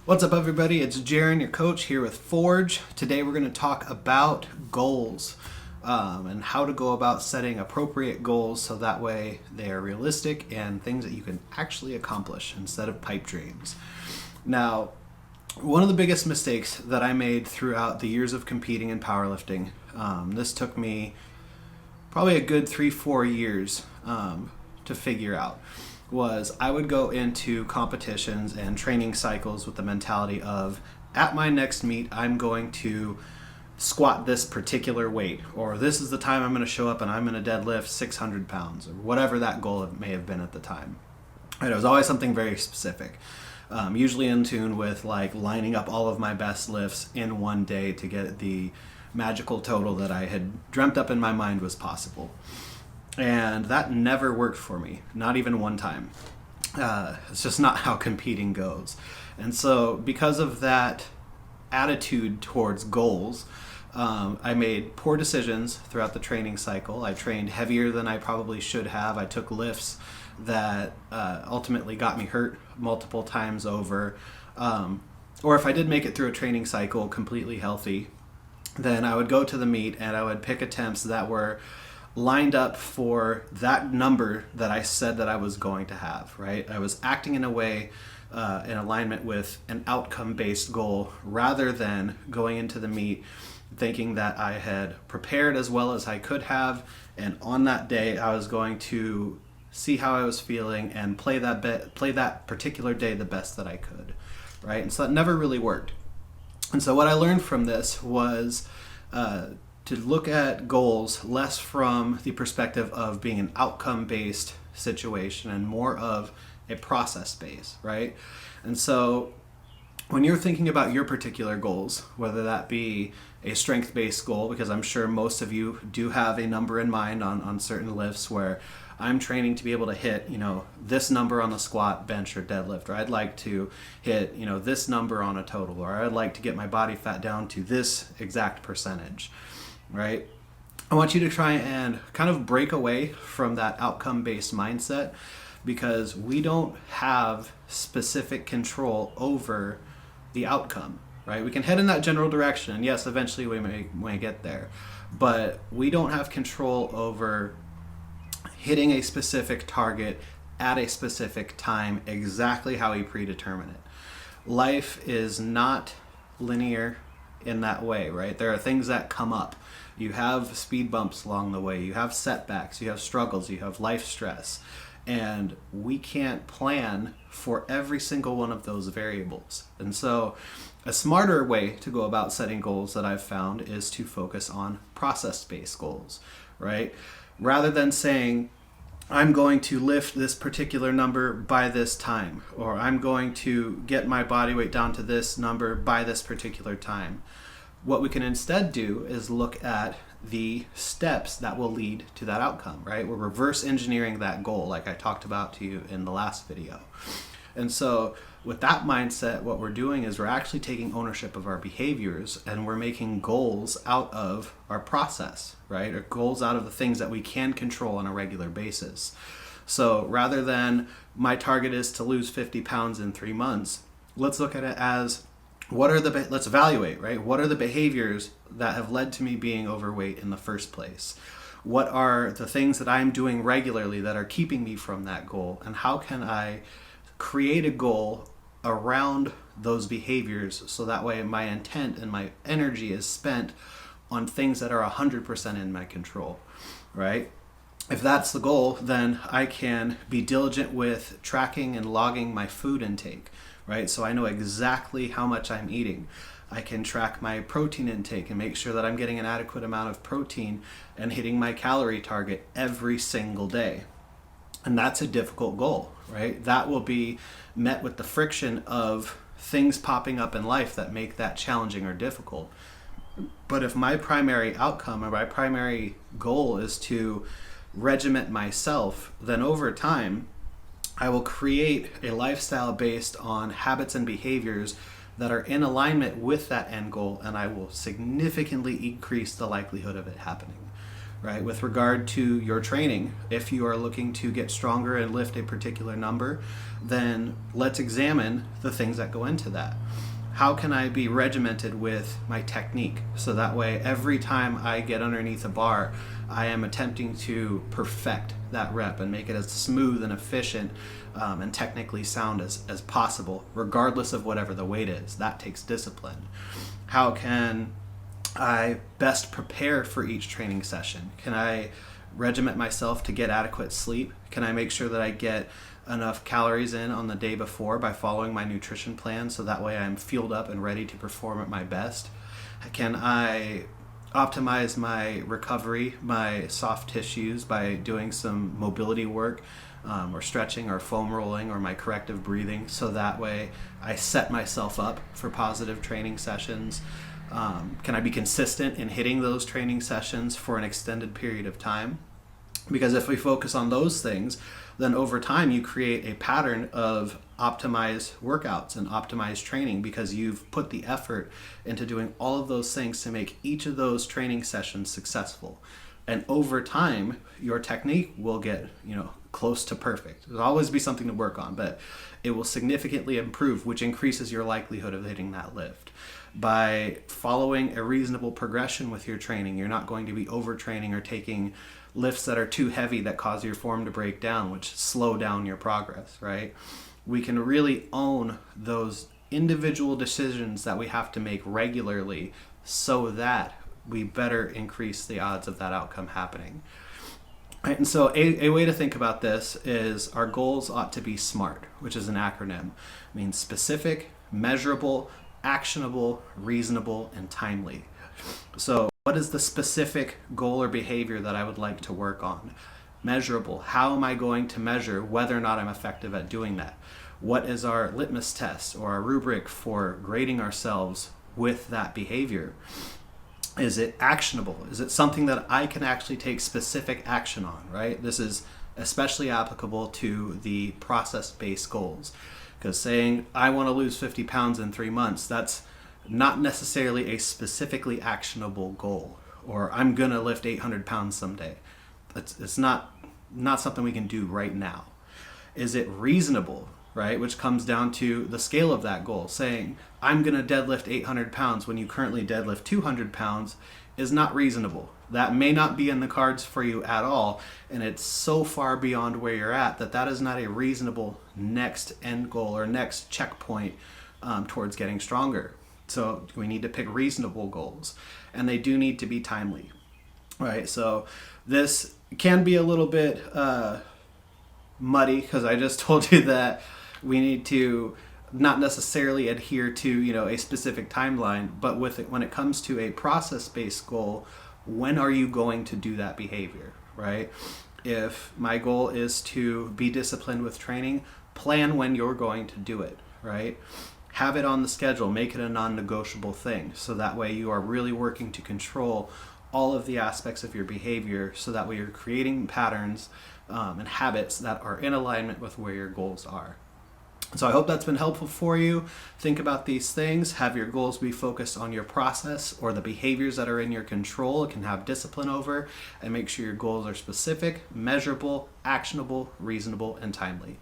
What's up, everybody? It's Jaron, your coach, here with Forge. Today we're going to talk about goals and how to go about setting appropriate goals so that way they are realistic and things that you can actually accomplish instead of pipe dreams. Now, one of the biggest mistakes that I made throughout the years of competing in powerlifting, this took me probably a good 3-4 years to figure out, was I would go into competitions and training cycles with the mentality of, at my next meet, I'm going to squat this particular weight, or this is the time I'm going to show up and I'm going to deadlift 600 pounds, or whatever that goal may have been at the time. And it was always something very specific, usually in tune with like lining up all of my best lifts in one day to get the magical total that I had dreamt up in my mind was possible. And that never worked for me, not even one time. It's just not how competing goes. And so because of that attitude towards goals, I made poor decisions throughout the training cycle. I trained heavier than I probably should have. I took lifts that ultimately got me hurt multiple times over. Or if I did make it through a training cycle completely healthy, then I would go to the meet and I would pick attempts that were lined up for that number that I said that I was going to have, right? I was acting in a way in alignment with an outcome-based goal rather than going into the meet thinking that I had prepared as well as I could have, and on that day I was going to see how I was feeling and play that particular day the best that I could, right? And so that never really worked. And so what I learned from this was to look at goals less from the perspective of being an outcome-based situation and more of a process-based, right? And so when you're thinking about your particular goals, whether that be a strength-based goal, because I'm sure most of you do have a number in mind on certain lifts where I'm training to be able to hit, this number on the squat, bench, or deadlift, or I'd like to hit, this number on a total, or I'd like to get my body fat down to this exact percentage, right? I want you to try and kind of break away from that outcome-based mindset, because we don't have specific control over the outcome, right? We can head in that general direction, and yes, eventually we may get there, but we don't have control over hitting a specific target at a specific time exactly how we predetermine it. Life is not linear in that way, right? There are things that come up. You have speed bumps along the way, you have setbacks, you have struggles, you have life stress, and we can't plan for every single one of those variables. And so a smarter way to go about setting goals that I've found is to focus on process-based goals, right? Rather than saying, I'm going to lift this particular number by this time, or I'm going to get my body weight down to this number by this particular time. What we can instead do is look at the steps that will lead to that outcome, right? We're reverse engineering that goal like I talked about to you in the last video. And so with that mindset, what we're doing is we're actually taking ownership of our behaviors, and we're making goals out of our process, right? Or goals out of the things that we can control on a regular basis. So rather than my target is to lose 50 pounds in 3 months, let's look at it as let's evaluate, right? What are the behaviors that have led to me being overweight in the first place? What are the things that I'm doing regularly that are keeping me from that goal? And how can I create a goal around those behaviors so that way my intent and my energy is spent on things that are 100% in my control, right? If that's the goal, then I can be diligent with tracking and logging my food intake, right? So I know exactly how much I'm eating. I can track my protein intake and make sure that I'm getting an adequate amount of protein and hitting my calorie target every single day. And that's a difficult goal, right? That will be met with the friction of things popping up in life that make that challenging or difficult. But if my primary outcome or my primary goal is to regiment myself, then over time, I will create a lifestyle based on habits and behaviors that are in alignment with that end goal, and I will significantly increase the likelihood of it happening, right? With regard to your training, if you are looking to get stronger and lift a particular number, then let's examine the things that go into that. How can I be regimented with my technique? So that way, every time I get underneath a bar, I am attempting to perfect that rep and make it as smooth and efficient and technically sound as possible, regardless of whatever the weight is. That takes discipline. How can I best prepare for each training session? Can I regiment myself to get adequate sleep? Can I make sure that I get enough calories in on the day before by following my nutrition plan so that way I'm fueled up and ready to perform at my best? Can I optimize my recovery, my soft tissues by doing some mobility work or stretching or foam rolling or my corrective breathing so that way I set myself up for positive training sessions? Can I be consistent in hitting those training sessions for an extended period of time? Because if we focus on those things, then over time you create a pattern of optimized workouts and optimized training because you've put the effort into doing all of those things to make each of those training sessions successful. And over time, your technique will get, close to perfect. There'll always be something to work on, but it will significantly improve, which increases your likelihood of hitting that lift. By following a reasonable progression with your training, you're not going to be overtraining or taking lifts that are too heavy that cause your form to break down, which slow down your progress, right? We can really own those individual decisions that we have to make regularly so that we better increase the odds of that outcome happening. Right, and so a way to think about this is our goals ought to be SMART, which is an acronym. It means specific, measurable, actionable, reasonable, and timely. So what is the specific goal or behavior that I would like to work on? Measurable. How am I going to measure whether or not I'm effective at doing that? What is our litmus test or our rubric for grading ourselves with that behavior? Is it actionable? Is it something that I can actually take specific action on, right? This is especially applicable to the process-based goals. Because saying, I want to lose 50 pounds in 3 months, that's not necessarily a specifically actionable goal. Or I'm going to lift 800 pounds someday. It's not something we can do right now. Is it reasonable, right? Which comes down to the scale of that goal. Saying, I'm going to deadlift 800 pounds when you currently deadlift 200 pounds is not reasonable. That may not be in the cards for you at all, and it's so far beyond where you're at that is not a reasonable next end goal or next checkpoint towards getting stronger. So we need to pick reasonable goals, and they do need to be timely, right? So this can be a little bit muddy because I just told you that we need to not necessarily adhere to a specific timeline, but when it comes to a process-based goal, when are you going to do that behavior, right? If my goal is to be disciplined with training, plan when you're going to do it, right? Have it on the schedule, make it a non-negotiable thing, so that way you are really working to control all of the aspects of your behavior, so that way you're creating patterns and habits that are in alignment with where your goals are. So I hope that's been helpful for you. Think about these things. Have your goals be focused on your process or the behaviors that are in your control and can have discipline over, and make sure your goals are specific, measurable, actionable, reasonable, and timely.